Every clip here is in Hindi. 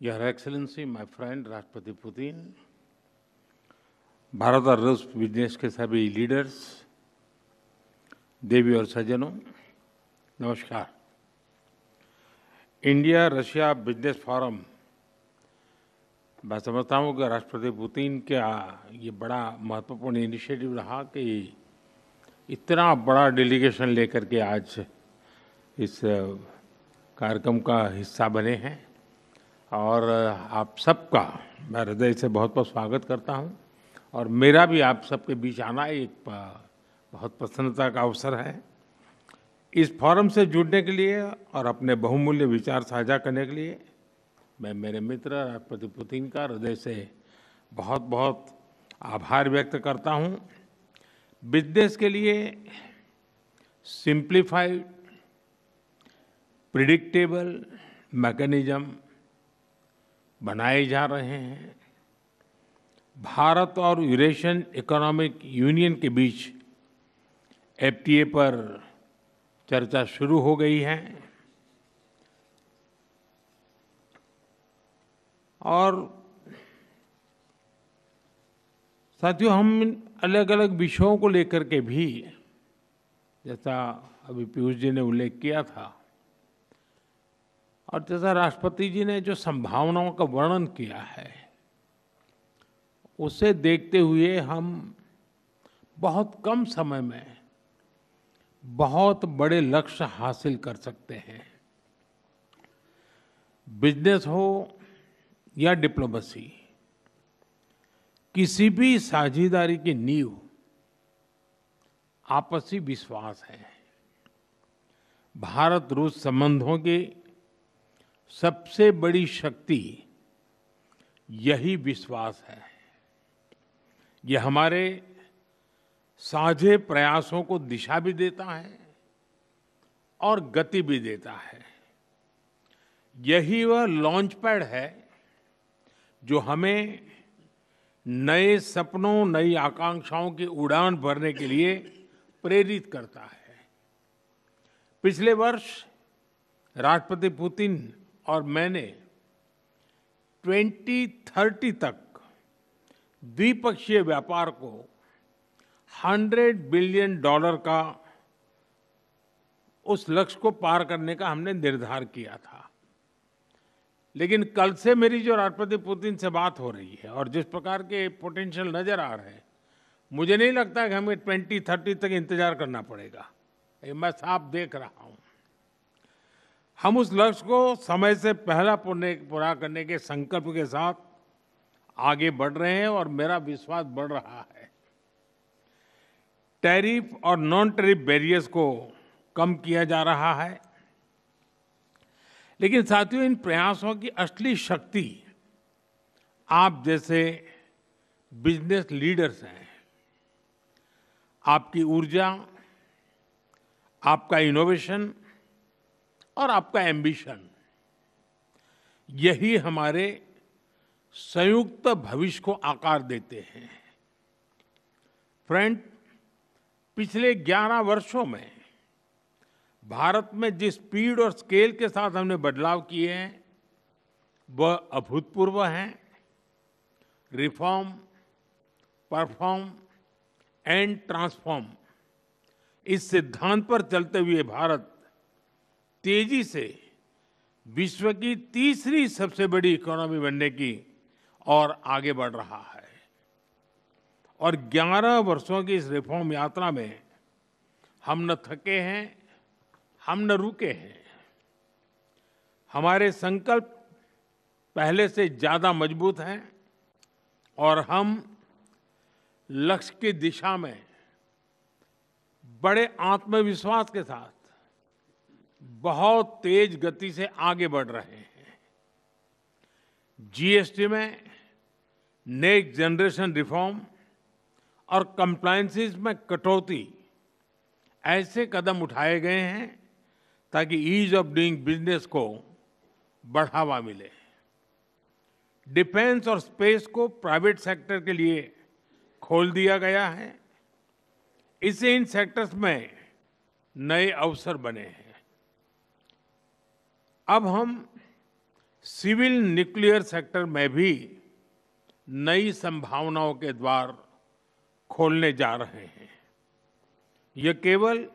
Your Excellency, my friend राष्ट्रपति पुतिन, भारत और रूस बिजनेस के सभी लीडर्स, देवी और सज्जनों, नमस्कार। इंडिया रशिया बिजनेस फोरम, मैं समझता हूँ कि राष्ट्रपति पुतिन का ये बड़ा महत्वपूर्ण इनिशिएटिव रहा कि इतना बड़ा डेलीगेशन लेकर के आज इस कार्यक्रम का हिस्सा बने हैं और आप सबका मैं हृदय से बहुत बहुत स्वागत करता हूं और मेरा भी आप सबके बीच आना एक बहुत प्रसन्नता का अवसर है। इस फोरम से जुड़ने के लिए और अपने बहुमूल्य विचार साझा करने के लिए मैं मेरे मित्र राष्ट्रपति पुतिन का हृदय से बहुत बहुत आभार व्यक्त करता हूं। बिजनेस के लिए सिंप्लीफाइड प्रिडिक्टेबल मैकेनिज्म बनाए जा रहे हैं। भारत और यूरेशियन इकोनॉमिक यूनियन के बीच एफटीए पर चर्चा शुरू हो गई है और साथियों, हम अलग अलग विषयों को लेकर के भी, जैसा अभी पीयूष जी ने उल्लेख किया था और जैसा राष्ट्रपति जी ने जो संभावनाओं का वर्णन किया है, उसे देखते हुए हम बहुत कम समय में बहुत बड़े लक्ष्य हासिल कर सकते हैं। बिजनेस हो या डिप्लोमेसी, किसी भी साझेदारी की नींव आपसी विश्वास है। भारत रूस संबंधों की सबसे बड़ी शक्ति यही विश्वास है। यह हमारे साझे प्रयासों को दिशा भी देता है और गति भी देता है। यही वह लॉन्च पैड है जो हमें नए सपनों, नई आकांक्षाओं की उड़ान भरने के लिए प्रेरित करता है। पिछले वर्ष राष्ट्रपति पुतिन और मैंने 2030 तक द्विपक्षीय व्यापार को $100 बिलियन का उस लक्ष्य को पार करने का हमने निर्धार किया था। लेकिन कल से मेरी जो राष्ट्रपति पुतिन से बात हो रही है और जिस प्रकार के पोटेंशियल नजर आ रहे हैं, मुझे नहीं लगता कि हमें 2030 तक इंतजार करना पड़ेगा। ये मैं साफ देख रहा हूं। हम उस लक्ष्य को समय से पहला पूरा करने के संकल्प के साथ आगे बढ़ रहे हैं और मेरा विश्वास बढ़ रहा है। टैरिफ और नॉन टैरिफ बैरियर्स को कम किया जा रहा है, लेकिन साथियों, इन प्रयासों की असली शक्ति आप जैसे बिजनेस लीडर्स हैं। आपकी ऊर्जा, आपका इनोवेशन और आपका एम्बिशन, यही हमारे संयुक्त भविष्य को आकार देते हैं। फ्रेंड, पिछले 11 वर्षों में भारत में जिस स्पीड और स्केल के साथ हमने बदलाव किए हैं, वह अभूतपूर्व हैं। रिफॉर्म, परफॉर्म एंड ट्रांसफॉर्म, इस सिद्धांत पर चलते हुए भारत तेजी से विश्व की तीसरी सबसे बड़ी इकोनॉमी बनने की और आगे बढ़ रहा है। और 11 वर्षों की इस रिफॉर्म यात्रा में हम न थके हैं, हम न रुके हैं। हमारे संकल्प पहले से ज्यादा मजबूत हैं और हम लक्ष्य की दिशा में बड़े आत्मविश्वास के साथ बहुत तेज गति से आगे बढ़ रहे हैं। जीएसटी में नेक्स्ट जनरेशन रिफॉर्म और कंप्लायंसेस में कटौती, ऐसे कदम उठाए गए हैं ताकि ईज ऑफ डूइंग बिजनेस को बढ़ावा मिले। डिफेंस और स्पेस को प्राइवेट सेक्टर के लिए खोल दिया गया है। इससे इन सेक्टर्स में नए अवसर बने हैं। अब हम सिविल न्यूक्लियर सेक्टर में भी नई संभावनाओं के द्वार खोलने जा रहे हैं। ये केवल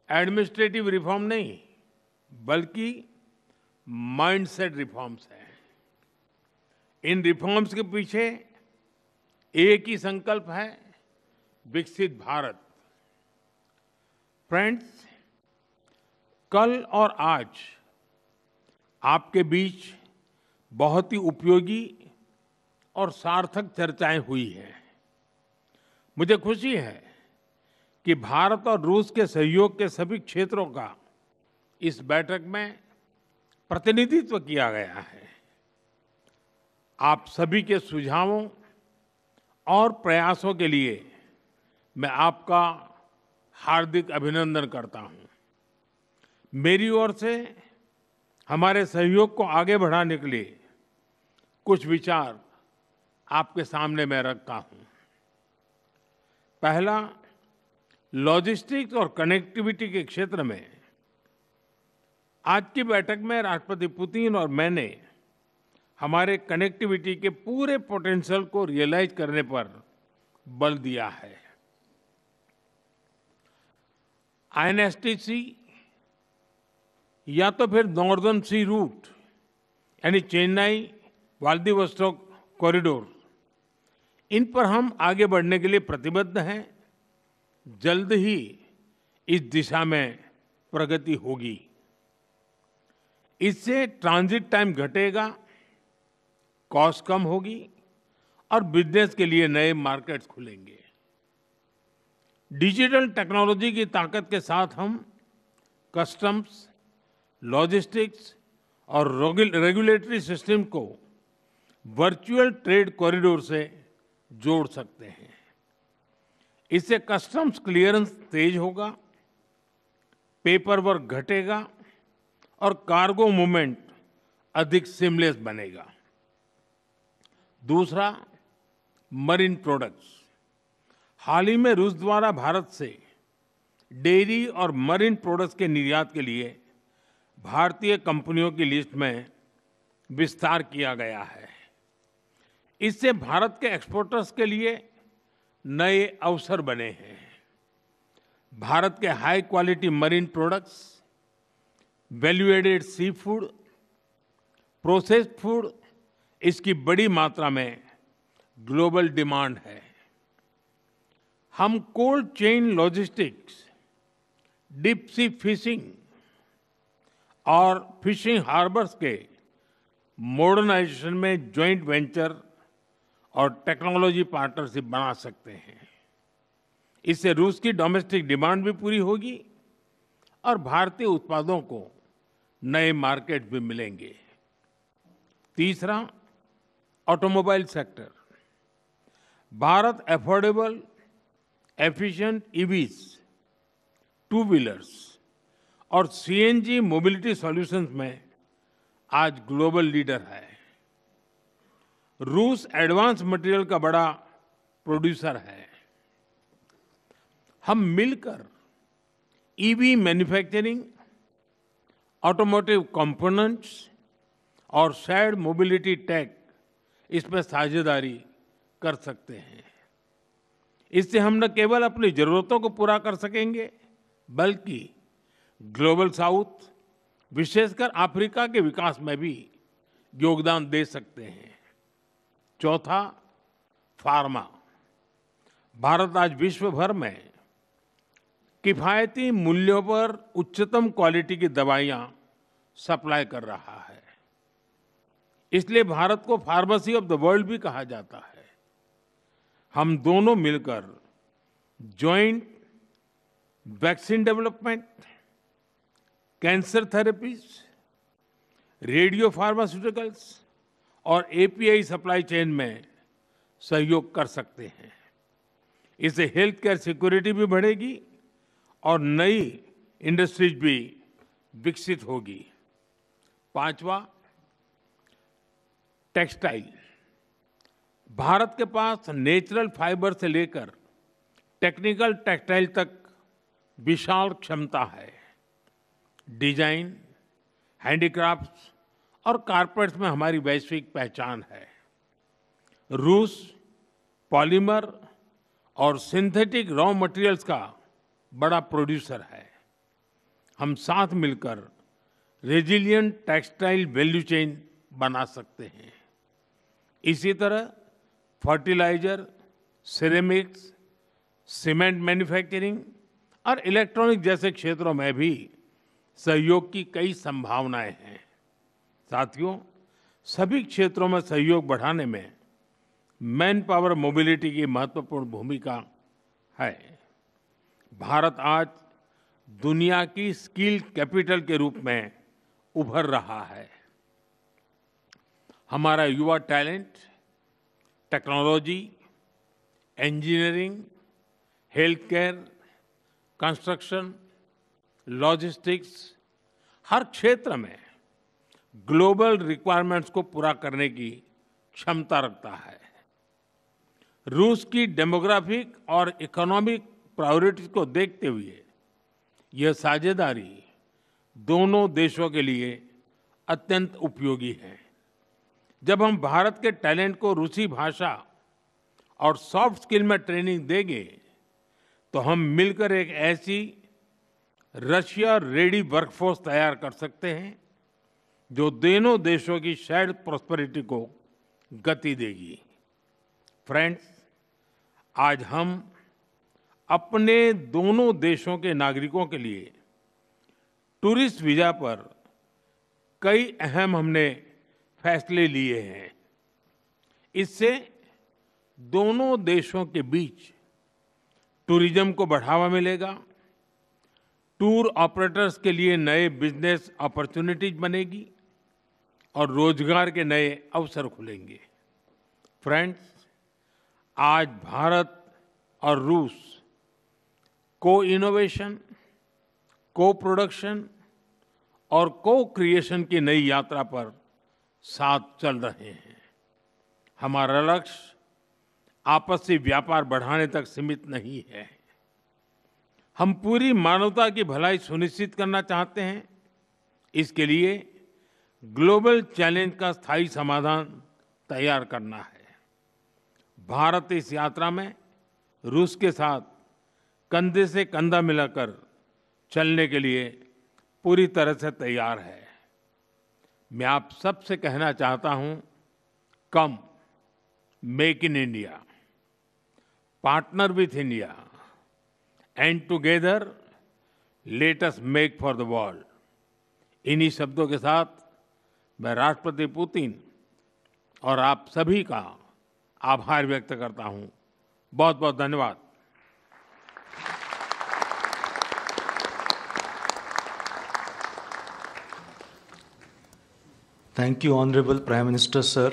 एडमिनिस्ट्रेटिव रिफॉर्म नहीं, बल्कि माइंडसेट रिफॉर्म्स हैं। इन रिफॉर्म्स के पीछे एक ही संकल्प है, विकसित भारत। फ्रेंड्स, कल और आज आपके बीच बहुत ही उपयोगी और सार्थक चर्चाएं हुई हैं। मुझे खुशी है कि भारत और रूस के सहयोग के सभी क्षेत्रों का इस बैठक में प्रतिनिधित्व किया गया है। आप सभी के सुझावों और प्रयासों के लिए मैं आपका हार्दिक अभिनंदन करता हूं। मेरी ओर से हमारे सहयोग को आगे बढ़ाने के लिए कुछ विचार आपके सामने मैं रखता हूं। पहला, लॉजिस्टिक्स और कनेक्टिविटी के क्षेत्र में आज की बैठक में राष्ट्रपति पुतिन और मैंने हमारे कनेक्टिविटी के पूरे पोटेंशियल को रियलाइज करने पर बल दिया है। आईएनएसटीसी या तो फिर नॉर्दर्न सी रूट यानी चेन्नई व्लादिवोस्टोक कॉरिडोर, इन पर हम आगे बढ़ने के लिए प्रतिबद्ध हैं। जल्द ही इस दिशा में प्रगति होगी। इससे ट्रांजिट टाइम घटेगा, कॉस्ट कम होगी और बिजनेस के लिए नए मार्केट्स खुलेंगे। डिजिटल टेक्नोलॉजी की ताकत के साथ हम कस्टम्स, लॉजिस्टिक्स और रेगुलेटरी सिस्टम को वर्चुअल ट्रेड कॉरिडोर से जोड़ सकते हैं। इससे कस्टम्स क्लियरेंस तेज होगा, पेपर वर्क घटेगा और कार्गो मूवमेंट अधिक सीमलेस बनेगा। दूसरा, मरीन प्रोडक्ट्स। हाल ही में रूस द्वारा भारत से डेयरी और मरीन प्रोडक्ट्स के निर्यात के लिए भारतीय कंपनियों की लिस्ट में विस्तार किया गया है। इससे भारत के एक्सपोर्टर्स के लिए नए अवसर बने हैं। भारत के high quality marine products, value added sea food, processed food, इसकी बड़ी मात्रा में ग्लोबल डिमांड है। हम cold chain logistics, deep sea fishing और फिशिंग हार्बर्स के मॉडर्नाइजेशन में जॉइंट वेंचर और टेक्नोलॉजी पार्टनरशिप बना सकते हैं। इससे रूस की डोमेस्टिक डिमांड भी पूरी होगी और भारतीय उत्पादों को नए मार्केट भी मिलेंगे। तीसरा, automobile sector. Bharat affordable, efficient EVs, two wheelers और सीएनजी मोबिलिटी सॉल्यूशंस में आज ग्लोबल लीडर है। रूस एडवांस मटेरियल का बड़ा प्रोड्यूसर है। हम मिलकर ईवी मैन्युफैक्चरिंग, ऑटोमोटिव कंपोनेंट्स और शेयर्ड मोबिलिटी टेक, इसमें साझेदारी कर सकते हैं। इससे हम न केवल अपनी जरूरतों को पूरा कर सकेंगे, बल्कि ग्लोबल साउथ, विशेषकर अफ्रीका के विकास में भी योगदान दे सकते हैं। चौथा, फार्मा। भारत आज विश्व भर में किफायती मूल्यों पर उच्चतम क्वालिटी की दवाइयां सप्लाई कर रहा है। इसलिए भारत को फार्मेसी ऑफ द वर्ल्ड भी कहा जाता है। हम दोनों मिलकर joint vaccine development, cancer therapies, radio pharmaceuticals और एपीआई सप्लाई चेन में सहयोग कर सकते हैं। इससे हेल्थ केयर सिक्योरिटी भी बढ़ेगी और नई इंडस्ट्रीज भी विकसित होगी। पांचवा, टेक्सटाइल। भारत के पास नेचुरल फाइबर से लेकर टेक्निकल टेक्सटाइल तक विशाल क्षमता है। डिजाइन, हैंडीक्राफ्ट्स और कारपेट्स में हमारी वैश्विक पहचान है। रूस पॉलीमर और सिंथेटिक रॉ मटेरियल्स का बड़ा प्रोड्यूसर है। हम साथ मिलकर रेजिलिएंट टेक्सटाइल वैल्यू चेन बना सकते हैं। इसी तरह फर्टिलाइजर, सिरेमिक्स, सीमेंट मैन्युफैक्चरिंग और इलेक्ट्रॉनिक जैसे क्षेत्रों में भी सहयोग की कई संभावनाएं हैं। साथियों, सभी क्षेत्रों में सहयोग बढ़ाने में मैन पावर मोबिलिटी की महत्वपूर्ण भूमिका है। भारत आज दुनिया की स्किल कैपिटल के रूप में उभर रहा है। हमारा युवा talent technology, engineering, health care, construction, logistics, हर क्षेत्र में ग्लोबल रिक्वायरमेंट्स को पूरा करने की क्षमता रखता है। रूस की डेमोग्राफिक और इकोनॉमिक प्रायोरिटीज को देखते हुए यह साझेदारी दोनों देशों के लिए अत्यंत उपयोगी है। जब हम भारत के टैलेंट को रूसी भाषा और सॉफ्ट स्किल में ट्रेनिंग देंगे तो हम मिलकर एक ऐसी रशिया रेडी वर्कफोर्स तैयार कर सकते हैं जो दोनों देशों की शेयर्ड प्रॉस्पेरिटी को गति देगी। फ्रेंड्स, आज हम अपने दोनों देशों के नागरिकों के लिए टूरिस्ट वीजा पर कई अहम हमने फैसले लिए हैं। इससे दोनों देशों के बीच टूरिज्म को बढ़ावा मिलेगा, टूर ऑपरेटर्स के लिए नए बिजनेस अपॉर्चुनिटीज बनेगी और रोजगार के नए अवसर खुलेंगे। फ्रेंड्स, आज भारत और रूस को इनोवेशन, को प्रोडक्शन और को क्रिएशन की नई यात्रा पर साथ चल रहे हैं। हमारा लक्ष्य आपसी व्यापार बढ़ाने तक सीमित नहीं है। हम पूरी मानवता की भलाई सुनिश्चित करना चाहते हैं। इसके लिए ग्लोबल चैलेंज का स्थायी समाधान तैयार करना है। भारत इस यात्रा में रूस के साथ कंधे से कंधा मिलाकर चलने के लिए पूरी तरह से तैयार है। मैं आप सबसे कहना चाहता हूं, कम make in India, partner with India and together let us make for the world. इन्हीं शब्दों के साथ मैं राष्ट्रपति पुतिन और आप सभी का आभार व्यक्त करता हूं। बहुत बहुत धन्यवाद। Thank you, Honorable Prime Minister, sir.